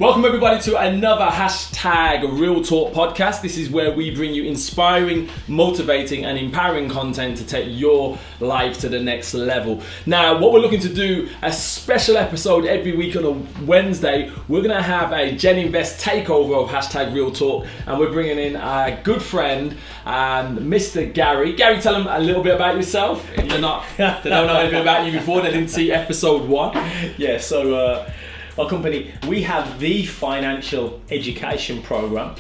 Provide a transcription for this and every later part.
Welcome everybody to another hashtag Real Talk podcast. This is where we bring you inspiring, motivating and empowering content to take your life to the next level. Now, what we're looking to do, a special episode every week on a Wednesday. We're going to have a GenInvest takeover of hashtag Real Talk, and we're bringing in our good friend, Mr. Gary. Gary, tell them a little bit about yourself. If they don't know anything about you before, they didn't see episode 1. Yeah, so our company, we have the financial education program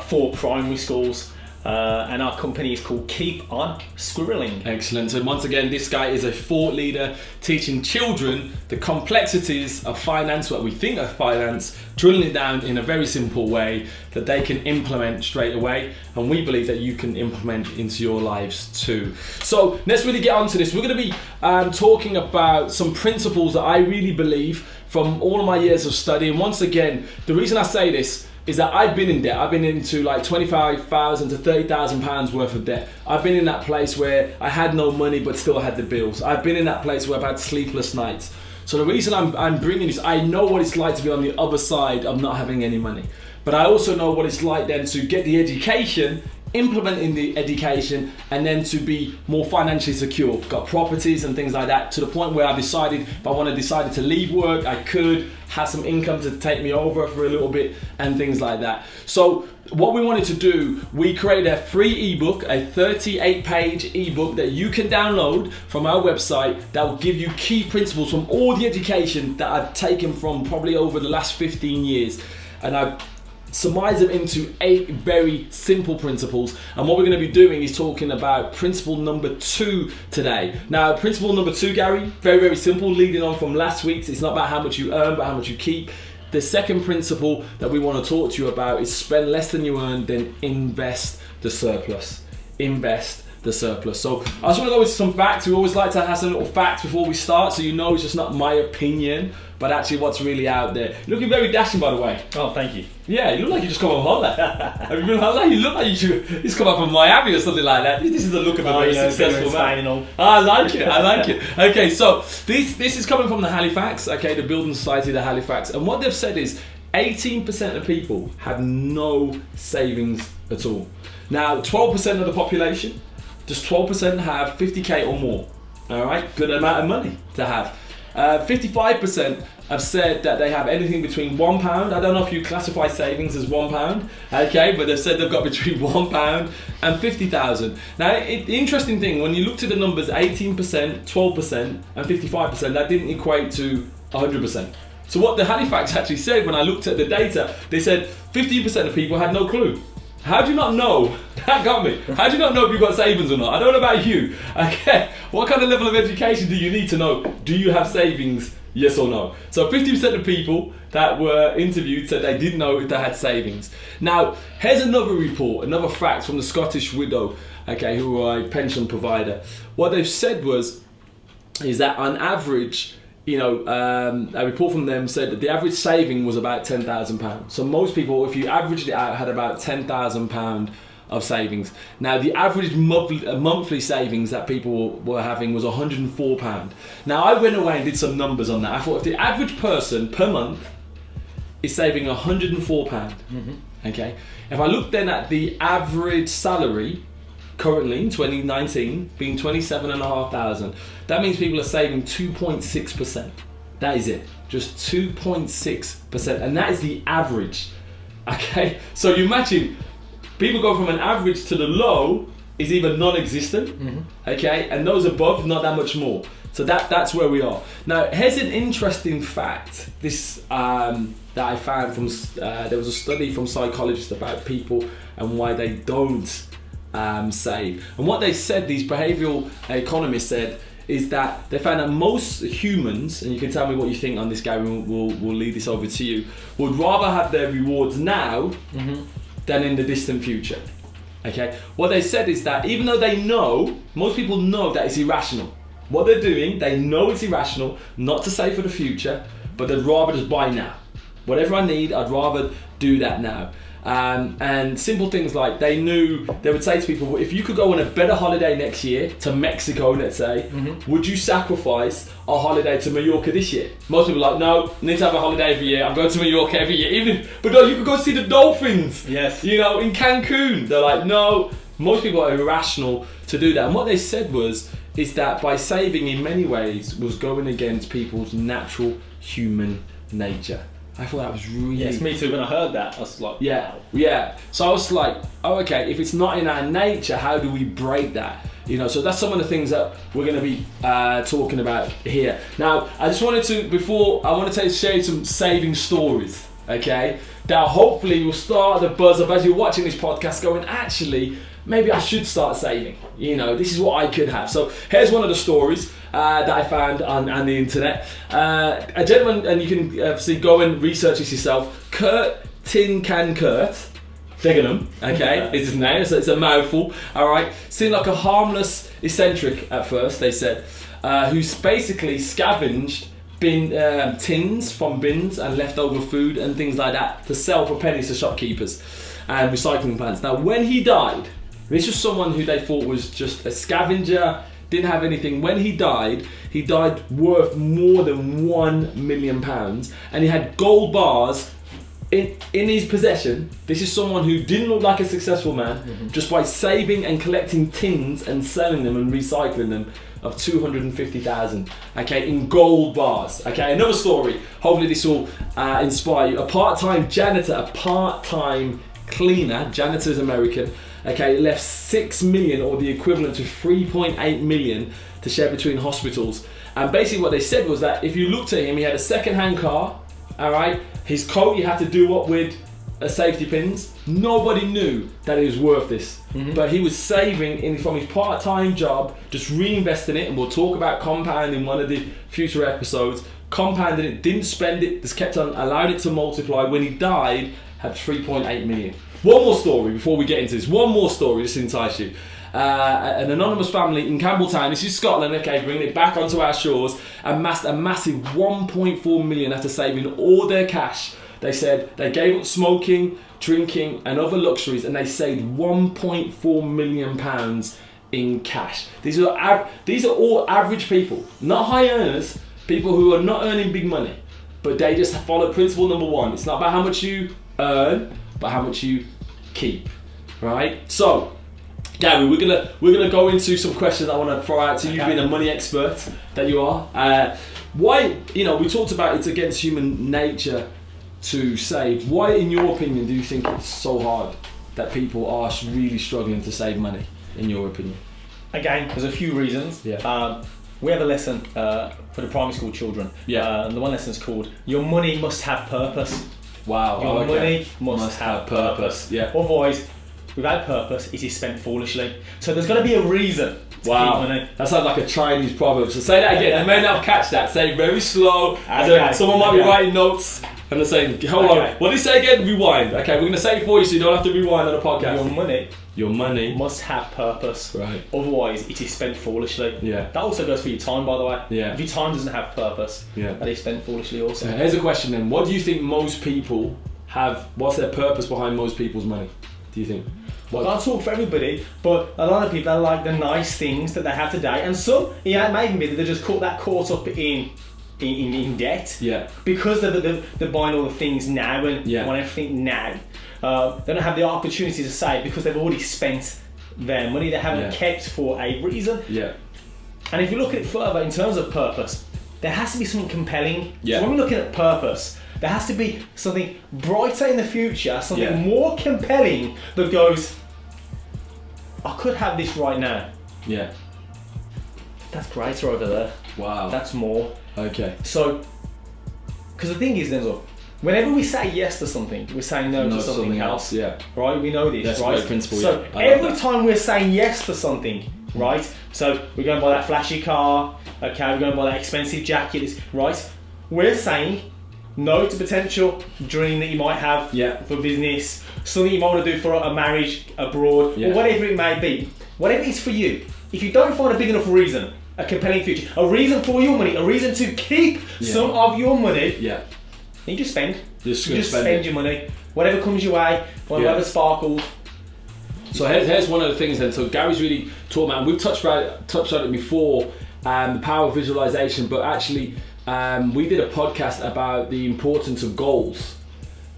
for primary schools, and our company is called Keep On Squirreling. Excellent. And once again, this guy is a thought leader teaching children the complexities of finance, what we think of finance, drilling it down in a very simple way that they can implement straight away. And we believe that you can implement into your lives too. So let's really get on to this. We're going to be talking about some principles that I really believe from all of my years of study. And once again, the reason I say this is that I've been in debt. I've been into like 25,000 to 30,000 pounds worth of debt. I've been in that place where I had no money but still had the bills. I've been in that place where I've had sleepless nights. So the reason I'm bringing this, I know what it's like to be on the other side of not having any money. But I also know what it's like then to get the education, implementing the education, and then to be more financially secure. Got properties and things like that, to the point where I decided if I decided to leave work, I could have some income to take me over for a little bit and things like that. So what we wanted to do, we created a free ebook, a 38-page ebook that you can download from our website that will give you key principles from all the education that I've taken from probably over the last 15 years. And I've surmise them into 8 very simple principles, and what we're going to be doing is talking about principle number 2 today. Now, principle number 2, Gary, very simple, leading on from last week's. It's not about how much you earn but how much you keep. The second principle that we want to talk to you about is spend less than you earn, then invest the surplus. Invest the surplus. So I just want to go with some facts. We always like to have some little facts before we start, so you know it's just not my opinion but actually what's really out there. You're looking very dashing, by the way. Oh, thank you. Yeah, you look like you just come on holiday. Have you been on holiday? You look like just come up from Miami or something like that. This is the look of a very successful man. I like it. Okay, so this is coming from the Halifax, the Building Society of the Halifax, and what they've said is 18% of people have no savings at all. Now, 12% of the population, just 12% have 50k or more. All right, good amount of money to have. 55% have said that they have anything between £1. I don't know if you classify savings as £1, but they've said they've got between £1 and 50,000. Now, the interesting thing, when you look to the numbers, 18%, 12%, and 55%, that didn't equate to 100%. So what the Halifax actually said, when I looked at the data, they said 50% of people had no clue. How do you not know? That got me. How do you not know if you've got savings or not? I don't know about you. What kind of level of education do you need to know? Do you have savings? Yes or no? So 50% of people that were interviewed said they didn't know if they had savings. Now, here's another report, another fact from the Scottish Widow, who are a pension provider. What they've said is that on average, a report from them said that the average saving was about £10,000. So most people, if you averaged it out, had about £10,000 of savings. Now, the average monthly savings that people were having was £104. Now, I went away and did some numbers on that. I thought if the average person per month is saving £104, if I look then at the average salary currently in 2019 being 27,500, that means people are saving 2.6%. That is it, just 2.6%, and that is the average. So you imagine people go from an average to the low is either non-existent, and those above not that much more. So that's where we are. Now, here's an interesting fact. This that I found from there was a study from psychologists about people and why they don't save. And what they said, these behavioral economists said, is that they found that most humans, and you can tell me what you think on this, Gary, we'll lead this over to you, would rather have their rewards now than in the distant future. What they said is that even though they know, most people know that it's irrational. What they're doing, they know it's irrational not to save for the future, but they'd rather just buy now. Whatever I need, I'd rather do that now. And simple things like they would say to people, if you could go on a better holiday next year to Mexico, let's say, would you sacrifice a holiday to Mallorca this year? Most people are like, no, I need to have a holiday every year. I'm going to Mallorca every year. But no, you could go see the dolphins. Yes. You know, in Cancun. They're like, no. Most people are irrational to do that. And what they said is that by saving in many ways was going against people's natural human nature. I thought that was really... Yes, me too. When I heard that, I was like... Yeah, yeah. So I was like, oh, okay, if it's not in our nature, how do we break that? You know, so that's some of the things that we're going to be talking about here. Now, I just wanted to, share you some saving stories, okay? That hopefully you'll start the buzz up as you're watching this podcast going, actually, maybe I should start saving. You know, this is what I could have. So here's one of the stories that I found on the internet. A gentleman, and you can obviously go and research this yourself, Kurt Tin Can Kurt Dignam, okay, is his name, so it's a mouthful, alright. Seemed like a harmless eccentric at first, they said, who's basically scavenged tins from bins and leftover food and things like that to sell for pennies to shopkeepers and recycling plants. Now, when he died, this was someone who they thought was just a scavenger, didn't have anything. When he died worth more than £1 million, and he had gold bars in his possession. This is someone who didn't look like a successful man, just by saving and collecting tins and selling them and recycling them, of 250,000, okay, in gold bars. Okay, another story. Hopefully this will inspire you. A part-time janitor, a part-time cleaner, janitor is American, okay, left 6 million, or the equivalent to 3.8 million, to share between hospitals. And basically what they said was that if you looked at him, he had a second-hand car, all right, his coat you had to do up with safety pins. Nobody knew that it was worth this, but he was saving from his part-time job, just reinvesting it, and we'll talk about compound in one of the future episodes. Compounded it, didn't spend it, just kept on allowing it to multiply. When he died, had 3.8 million. One more story before we get into this. One more story just to entice you. An anonymous family in Campbelltown, this is Scotland, okay, bringing it back onto our shores, amassed a massive 1.4 million after saving all their cash. They said they gave up smoking, drinking and other luxuries, and they saved 1.4 million pounds in cash. These are all average people, not high earners, people who are not earning big money, but they just follow principle number one. It's not about how much you earn, but how much you keep, right? So, Gary, we're gonna go into some questions I want to throw out to you, being a money expert that you are. Why, we talked about it's against human nature to save. Why, in your opinion, do you think it's so hard that people are really struggling to save money, in your opinion? Again, there's a few reasons. Yeah. We have a lesson for the primary school children. Yeah. And the one lesson is called "Your money must have purpose." Wow. Your money must have purpose. Yeah. Otherwise, without purpose, it is spent foolishly. So there's got to be a reason to keep money. That sounds like a Chinese proverb. So say that again. I may not catch that. Say it very slow. Someone might be writing notes and they're saying, hold on. What did he say again? Rewind. Okay, we're going to say it for you so you don't have to rewind on the podcast. Your money must have purpose. Right. Otherwise, it is spent foolishly. Yeah. That also goes for your time, by the way. Yeah. If your time doesn't have purpose, that is spent foolishly also. So here's a question then. What do you think most people have? What's their purpose behind most people's money? Do you think? I can't talk for everybody, but a lot of people like the nice things that they have today, and some, it may be that they're just caught up in debt. Yeah. Because they're buying all the things now and want everything now. They don't have the opportunity to save because they've already spent their money. They haven't kept for a reason. Yeah. And if you look at it further in terms of purpose, there has to be something compelling. Yeah. So when we're looking at purpose, there has to be something brighter in the future, something more compelling that goes, I could have this right now. Yeah. That's greater over there. Wow. That's more. Okay. So, because the thing is, Denzil, whenever we say yes to something, we're saying no to something else. Yeah. Right? We know this, That's right? That's principle. So every time we're saying yes to something, right? So we're going to buy that flashy car, okay, we're going to buy that expensive jacket, right? We're saying no to potential dream that you might have for business, something you might want to do for a marriage abroad, or whatever it may be. Whatever it is for you, if you don't find a big enough reason, a compelling future, a reason for your money, a reason to keep some of your money, You just spend. You just spend your money. Whatever comes your way, whatever sparkles. So here's one of the things then. So Gary's really talking about, and we've touched on it before, the power of visualization, but actually we did a podcast about the importance of goals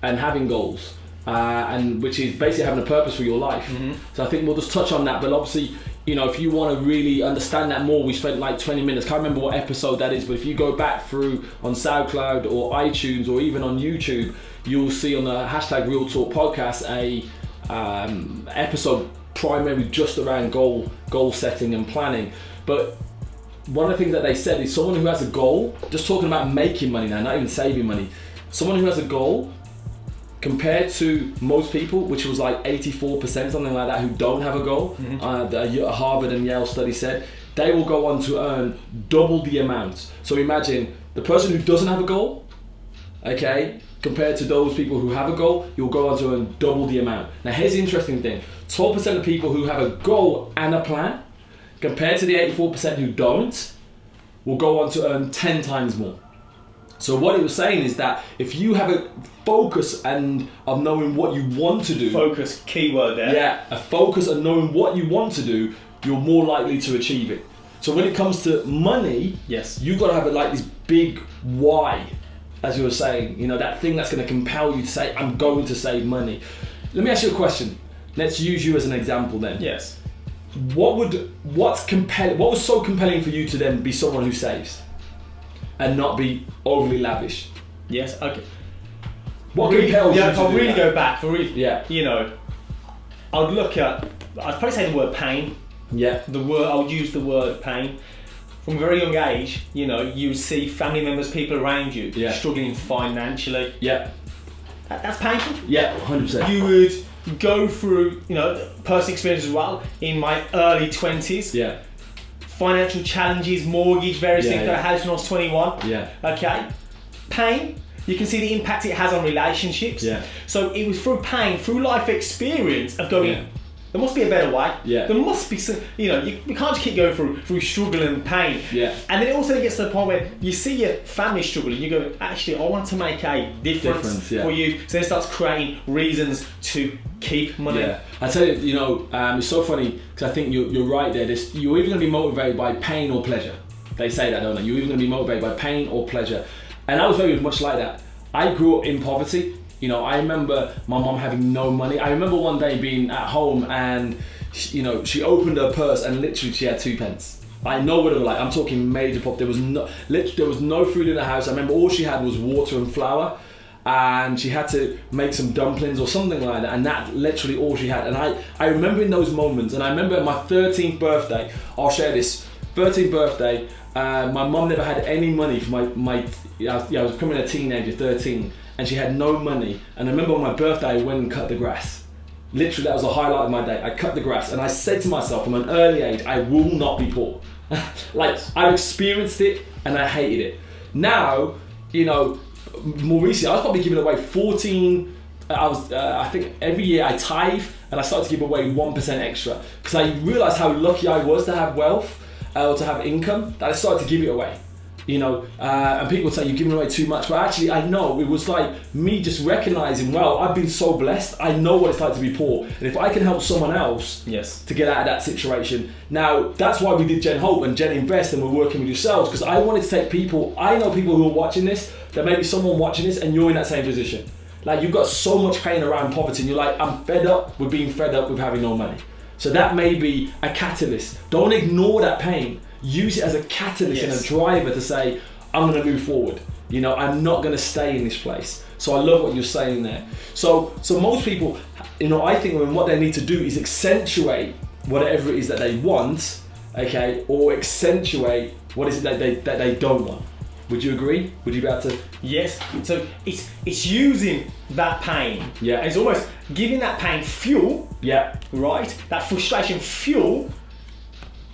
and having goals, and which is basically having a purpose for your life. So I think we'll just touch on that, but obviously, you know, if you want to really understand that more, we spent like 20 minutes, can't remember what episode that is, but if you go back through on SoundCloud or iTunes or even on YouTube, you'll see on the hashtag Real Talk podcast a episode primarily just around goal setting and planning. But one of the things that they said is someone who has a goal, just talking about making money now, not even saving money, someone who has a goal compared to most people, which was like 84%, something like that, who don't have a goal, the Harvard and Yale study said, they will go on to earn double the amount. So imagine the person who doesn't have a goal, okay, compared to those people who have a goal, you'll go on to earn double the amount. Now here's the interesting thing, 12% of people who have a goal and a plan, compared to the 84% who don't, will go on to earn 10 times more. So what he was saying is that if you have a focus and of knowing what you want to do, focus, keyword there. Yeah, a focus on knowing what you want to do, you're more likely to achieve it. So when it comes to money, yes, you've got to have like this big why, as you were saying, you know, that thing that's going to compel you to say, I'm going to save money. Let me ask you a question. Let's use you as an example then. Yes. What was so compelling for you to then be someone who saves and not be overly lavish? Yes, okay. What compels you to if I do really that? go back, you know, I'd probably say the word pain. Yeah. I would use the word pain. From a very young age, you know, you would see family members, people around you struggling financially. Yeah. That's painful. Yeah, 100%. You would go through, you know, personal experience as well in my early 20s. Yeah. Financial challenges, mortgage, various things. Got a house when I was 21. Yeah. Okay. Pain. You can see the impact it has on relationships. Yeah. So it was through pain, through life experience of going, there must be a better way. Yeah. There must be some, you know, you can't just keep going through struggle and pain. Yeah. And then it also gets to the point where you see your family struggling, you go, actually, I want to make a difference for you. So then it starts creating reasons to keep money. Yeah. I tell you, you know, it's so funny because I think you're right there. You're either going to be motivated by pain or pleasure. They say that, don't they? You're either going to be motivated by pain or pleasure. And I was very much like that. I grew up in poverty. You know, I remember my mom having no money. I remember one day being at home and, you know, she opened her purse and literally she had 2 pence. I know what it was like. I'm talking major pop. There was no food in the house. I remember all she had was water and flour, and she had to make some dumplings or something like that. And that literally all she had. And I remember in those moments. And I remember my 13th birthday. I'll share this. 13th birthday. My mom never had any money for I was becoming a teenager, 13. And she had no money. And I remember on my birthday, I went and cut the grass. Literally, that was the highlight of my day. I cut the grass and I said to myself from an early age, I will not be poor. Like, I experienced it and I hated it. Now, you know, more recently, I was probably giving away 14, I think every year I tithe and I started to give away 1% extra. Because I realized how lucky I was to have wealth or to have income that I started to give it away. You know, and people would say you're giving away too much, but actually I know it was like me just recognizing, well, I've been so blessed, I know what it's like to be poor, and if I can help someone else to get out of that situation. Now that's why we did GenHope and GenInvest, and we're working with yourselves, because I wanted to take people, I know people who are watching this, there may be someone watching this and you're in that same position. Like, you've got so much pain around poverty and you're like, I'm fed up with being fed up with having no money. So that may be a catalyst. Don't ignore that pain. Use it as a catalyst and a driver to say, I'm going to move forward. You know, I'm not going to stay in this place. So I love what you're saying there. So most people, you know, I think what they need to do is accentuate whatever it is that they want, okay, or accentuate what is it that they don't want. Would you agree? Would you be able to? Yes. So it's using that pain. Yeah. And it's almost giving that pain fuel. Yeah. Right. That frustration fuel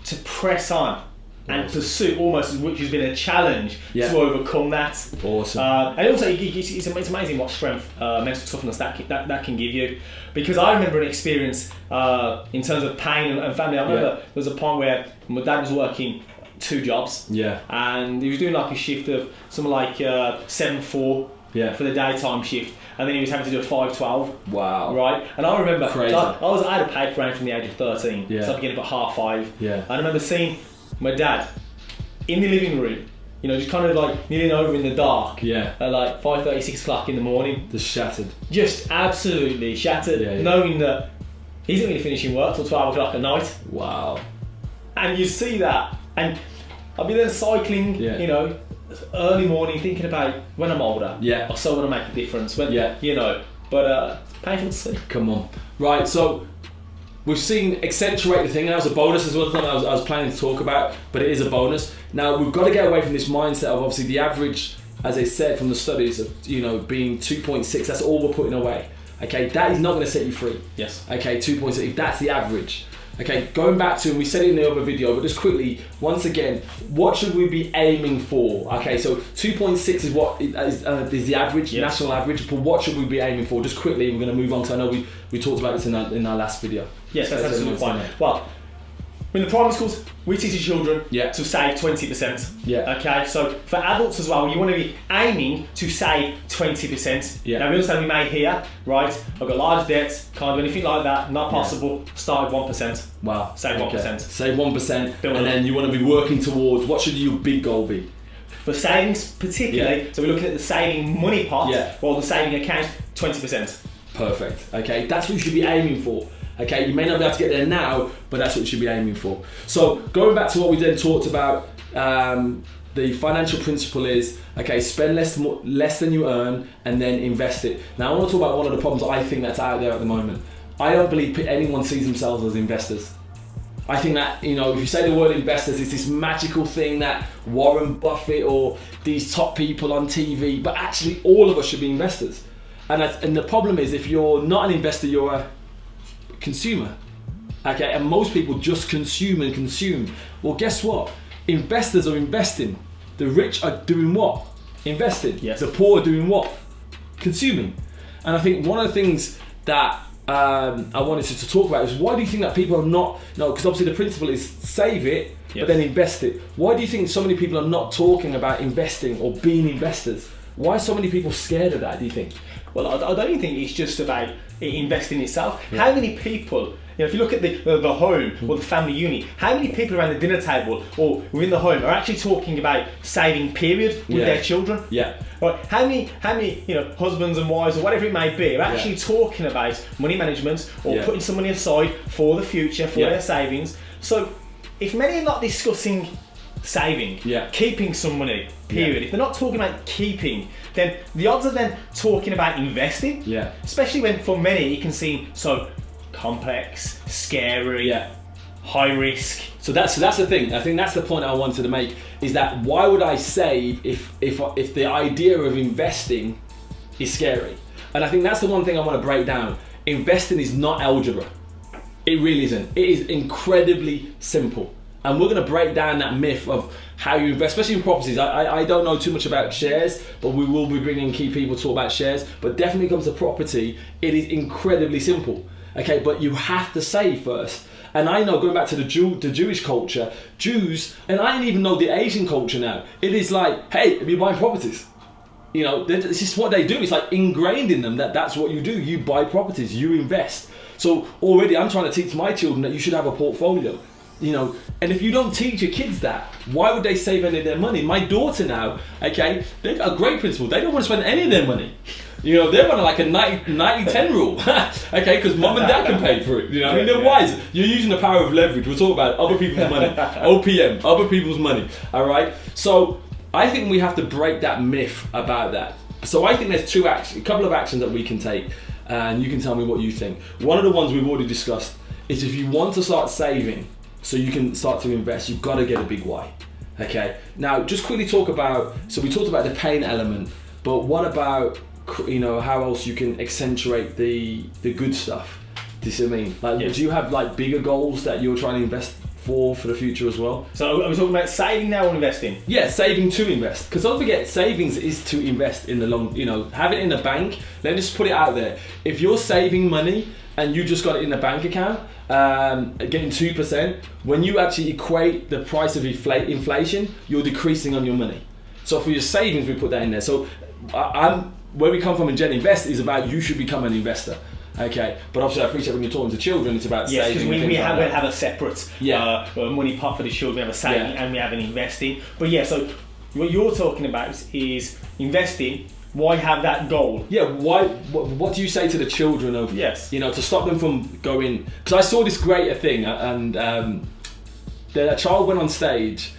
to press on and pursue, almost, which has been a challenge to overcome that. Awesome. And also, it's amazing what strength, mental toughness that can give you. Because I remember an experience in terms of pain and family. I remember there was a point where my dad was working 2 jobs. Yeah. And he was doing like a shift of something like 7-4 for the daytime shift, and then he was having to do a 5-12. Wow. Right? And I remember, Crazy. I had a paper round from the age of 13, Yeah. so I began about 5:30. Yeah. I remember seeing my dad in the living room, you know, just kind of like kneeling over in the dark at like 5:30, 6 o'clock in the morning. Just shattered. Just absolutely shattered, knowing that he's not going to be finishing work till 12 o'clock at night. Wow. And you see that, and I'll be then cycling, you know, early morning, thinking about when I'm older. I still want to make a difference. When, you know, but painful to see. Come on. Right, so we've seen accentuate the thing. That was a bonus as well. I was planning to talk about, but it is a bonus. Now we've got to get away from this mindset of obviously the average, as I said from the studies, of being 2.6. That's all we're putting away. Okay, that is not going to set you free. Yes. Okay, 2.6. If that's the average. Okay, going back to, and we said it in the other video, but just quickly, once again, what should we be aiming for? Okay, so 2.6 is what is the average, national average, but what should we be aiming for? Just quickly, we're going to move on, because I know we talked about this in our last video. Yes, that's absolutely fine. Well, in the primary schools, we teach the children to save 20%. Okay, so for adults as well, you want to be aiming to save 20%. Now we understand we may hear, right, I've got large debts, can't do anything like that, not possible, start with 1%. Wow. Save 1%. Save 1%, and then you want to be working towards, what should your big goal be? For savings particularly, so we're looking at the saving money pot, or the saving account, 20%. Perfect, okay, that's what you should be aiming for. Okay, you may not be able to get there now, but that's what you should be aiming for. So going back to what we then talked about, the financial principle is, okay, spend less than you earn and then invest it. Now I want to talk about one of the problems I think that's out there at the moment. I don't believe anyone sees themselves as investors. I think that, if you say the word investors, it's this magical thing that Warren Buffett or these top people on TV, but actually all of us should be investors. And the problem is, if you're not an investor, you're a consumer. Okay, and most people just consume and consume. Well, guess what? Investors are investing. The rich are doing what? Investing. Yes. The poor are doing what? Consuming. And I think one of the things that I wanted to talk about is, why do you think that people are not, because obviously the principle is save it, but then invest it. Why do you think so many people are not talking about investing or being investors? Why are so many people scared of that, do you think? Well, I don't even think it's just about investing itself. How many people, if you look at the home or the family unit, how many people around the dinner table or within the home are actually talking about saving period with their children? Right. How many husbands and wives or whatever it may be are actually talking about money management or putting some money aside for the future, for their savings? So if many are not discussing saving, keeping some money, period. If they're not talking about keeping, then the odds of them talking about investing, especially when for many it can seem so complex, scary, high risk. So that's the thing. I think that's the point I wanted to make, is that why would I save if the idea of investing is scary? And I think that's the one thing I want to break down. Investing is not algebra. It really isn't. It is incredibly simple. And we're going to break down that myth of how you invest, especially in properties. I don't know too much about shares, but we will be bringing key people to talk about shares. But definitely comes to property, it is incredibly simple. Okay, but you have to save first. And I know, going back to the Jewish culture, Jews, and I didn't even know the Asian culture now. It is like, hey, if you're buying properties, it's just what they do. It's like ingrained in them that that's what you do. You buy properties, you invest. So already I'm trying to teach my children that you should have a portfolio. And if you don't teach your kids that, why would they save any of their money? My daughter now, okay, they've got a great principle. They don't want to spend any of their money. They're on like a 90-10 rule, okay, because mum and dad can pay for it. They're wise. You're using the power of leverage. We're talking about other people's money, OPM, other people's money, all right? So I think we have to break that myth about that. So I think there's a couple of actions that we can take, and you can tell me what you think. One of the ones we've already discussed is, if you want to start saving so you can start to invest, you've got to get a big why. Okay, now just quickly talk about, so we talked about the pain element, but what about, how else you can accentuate the good stuff? Do you see what I mean? Like, do you have like bigger goals that you're trying to invest for the future as well? So are we talking about saving now or investing? Yeah, saving to invest. Because don't forget, savings is to invest in the long, have it in the bank. Let me just put it out there. If you're saving money and you just got it in a bank account, getting 2%, when you actually equate the price of inflation, you're decreasing on your money. So for your savings, we put that in there. So where we come from in GenInvest is about you should become an investor. Okay, but obviously I appreciate when you're talking to children, it's about saving. Yes, because we have a separate money pot for the children, we have a saving and we have an investing. But so what you're talking about is investing. Why have that goal? Yeah, why? What do you say to the children of, to stop them from going? Because I saw this greater thing, and a child went on stage,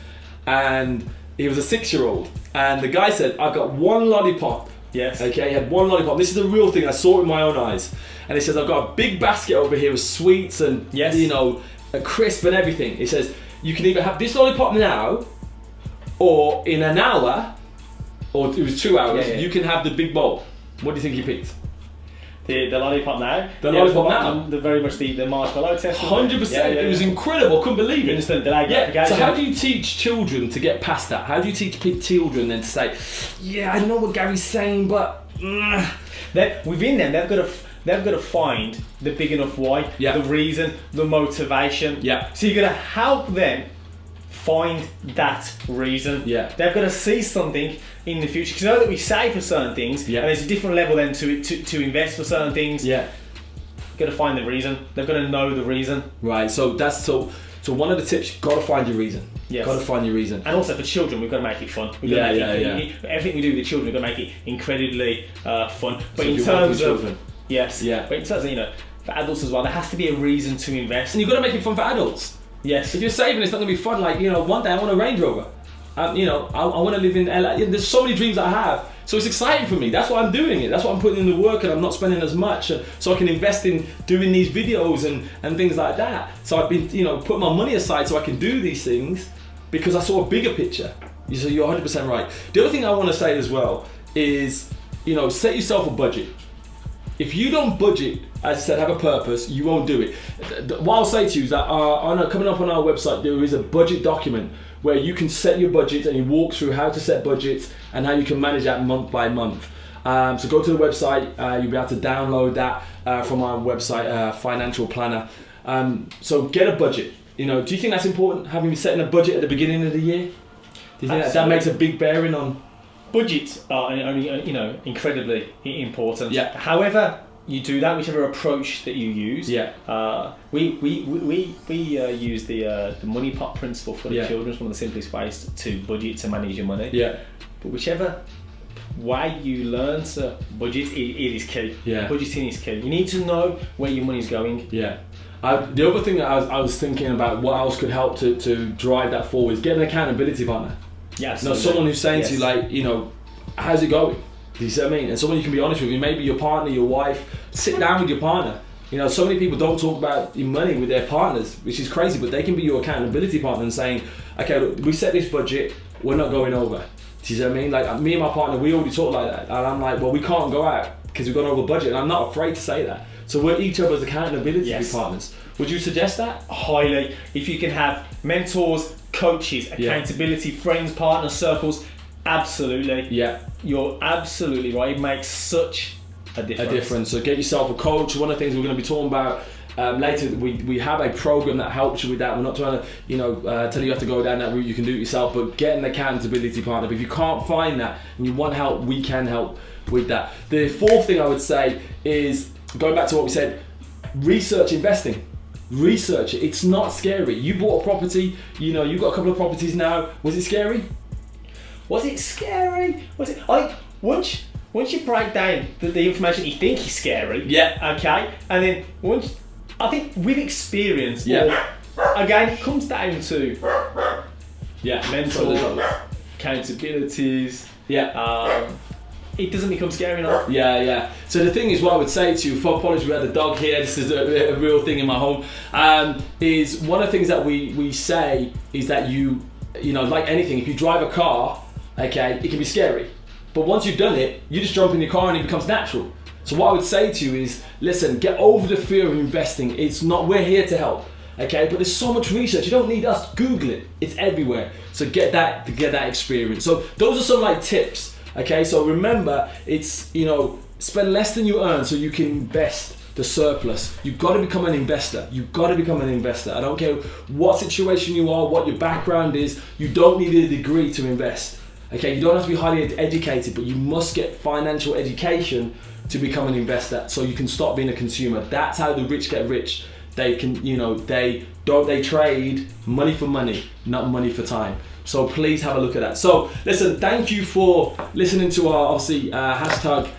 and he was a 6-year-old, and the guy said, "I've got one lollipop." Yes. Okay, he had one lollipop. This is the real thing. I saw it with my own eyes. And he says, "I've got a big basket over here with sweets and a crisp and everything." He says, "You can either have this lollipop now, or in an hour, or it was 2 hours. You can have the big bowl." What do you think he picked? The lollipop now. The lollipop now. The very much the marshmallow test. 100%. It was incredible. I couldn't believe it. Instant delay gratification. So how do you teach children to get past that? How do you teach children then to say, "Yeah, I know what Gary's saying, but..." Within them, they've got to find the big enough why, the reason, the motivation. So you've got to help them find that reason. They've got to see something in the future, because you know that we save for certain things, and there's a different level then to invest for certain things. Got to find the reason. They've got to know the reason. Right. So so one of the tips, you've got to find your reason. Got to find your reason. And also for children, we've got to make it fun. We've got to make it, everything we do with the children, we've got to make it incredibly fun. But in terms of children. But in terms of, for adults as well, there has to be a reason to invest. And you've got to make it fun for adults. Yes. If you're saving, it's not going to be fun. Like, one day I want a Range Rover. I want to live in LA. There's so many dreams I have. So it's exciting for me. That's why I'm doing it. That's why I'm putting in the work, and I'm not spending as much. So I can invest in doing these videos and things like that. So I've been, putting my money aside so I can do these things because I saw a bigger picture. So you're 100% right. The other thing I want to say as well is, set yourself a budget. If you don't budget, as I said, have a purpose, you won't do it. What I'll say to you is that coming up on our website, there is a budget document where you can set your budget and you walk through how to set budgets and how you can manage that month by month. So go to the website, you'll be able to download that from our website, Financial Planner. So get a budget. Do you think that's important, having setting a budget at the beginning of the year? Do you think that makes a big bearing on? Budgets are only, incredibly important. However you do that, whichever approach that you use. We use the money pot principle for the children. It's one of the simplest ways to budget, to manage your money. But whichever way you learn to budget, it is key. Budgeting is key. You need to know where your money is going. The other thing that I was thinking about, what else could help to drive that forward, is get an accountability partner. Someone who's saying to you, how's it going? Do you see what I mean? And someone you can be honest with. Maybe your partner, your wife. Sit down with your partner. So many people don't talk about your money with their partners, which is crazy, but they can be your accountability partner and saying, okay, look, we set this budget, we're not going over. Do you see what I mean? Like, me and my partner, we already talk like that. And I'm like, well, we can't go out because we've gone over budget. And I'm not afraid to say that. So we're each other's accountability partners. Would you suggest that? Highly. If you can have mentors, coaches, accountability, friends, partners, circles, absolutely. You're absolutely right. It makes such a difference. So get yourself a coach. One of the things we're going to be talking about later, we have a program that helps you with that. We're not trying to tell you have to go down that route. You can do it yourself, but get an accountability partner. But if you can't find that and you want help, we can help with that. The fourth thing I would say is, going back to what we said, research investing. Research it. It's not scary. You bought a property, you've got a couple of properties now. Was it scary? Was it scary? Was it once you break down the information you think is scary, okay, and then I think with experience, again, it comes down to mental accountabilities. It doesn't become scary enough. So the thing is, what I would say to you, for apologies, we had a dog here, this is a real thing in my home, is one of the things that we say is that you like anything, if you drive a car, okay, it can be scary. But once you've done it, you just jump in your car and it becomes natural. So what I would say to you is, listen, get over the fear of investing. We're here to help, okay? But there's so much research. You don't need us. Google it. It's everywhere. So get that experience. So those are some tips, okay? So remember, it's, spend less than you earn so you can invest the surplus. You've got to become an investor. I don't care what situation you are, what your background is. You don't need a degree to invest. Okay, you don't have to be highly educated, but you must get financial education to become an investor, so you can stop being a consumer. That's how the rich get rich. They can, they trade money for money, not money for time. So please have a look at that. So listen, thank you for listening to our hashtag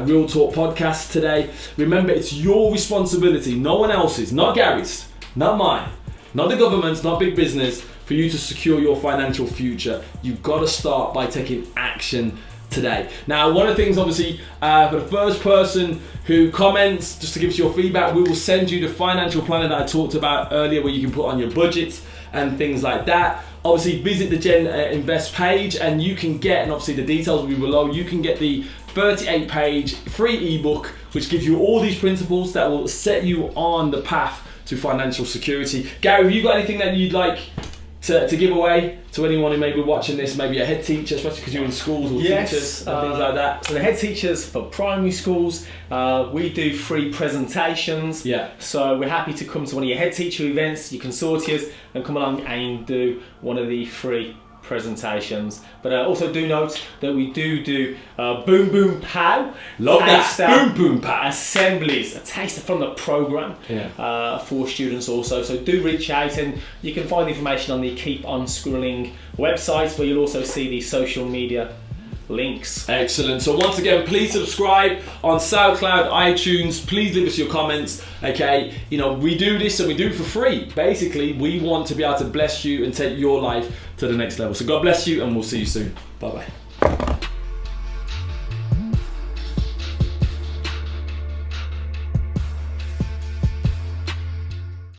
Real Talk podcast today. Remember, it's your responsibility, no one else's, not Gary's, not mine, not the government's, not big business, for you to secure your financial future. You've got to start by taking action today. Now, one of the things, obviously, for the first person who comments, just to give us your feedback, we will send you the financial planner that I talked about earlier, where you can put on your budgets and things like that. Obviously, visit the GenInvest page and you can get, and obviously the details will be below, you can get the 38-page free ebook, which gives you all these principles that will set you on the path to financial security. Gary, have you got anything that you'd like to give away to anyone who may be watching this, maybe a head teacher, especially because you're in schools, or teachers and things like that? So the head teachers for primary schools, we do free presentations. Yeah. So we're happy to come to one of your head teacher events, your consortiums, and come along and do one of the free presentations. But also do note that we do boom boom pow. Love that. Boom boom pow. Assemblies, a taster from the program for students also. So do reach out, and you can find information on the Keep On Schooling website, where you'll also see the social media links. Excellent. So once again, please subscribe on SoundCloud, iTunes. Please leave us your comments. Okay, we do this and we do it for free. Basically, we want to be able to bless you and take your life to the next level. So God bless you, and we'll see you soon. Bye bye.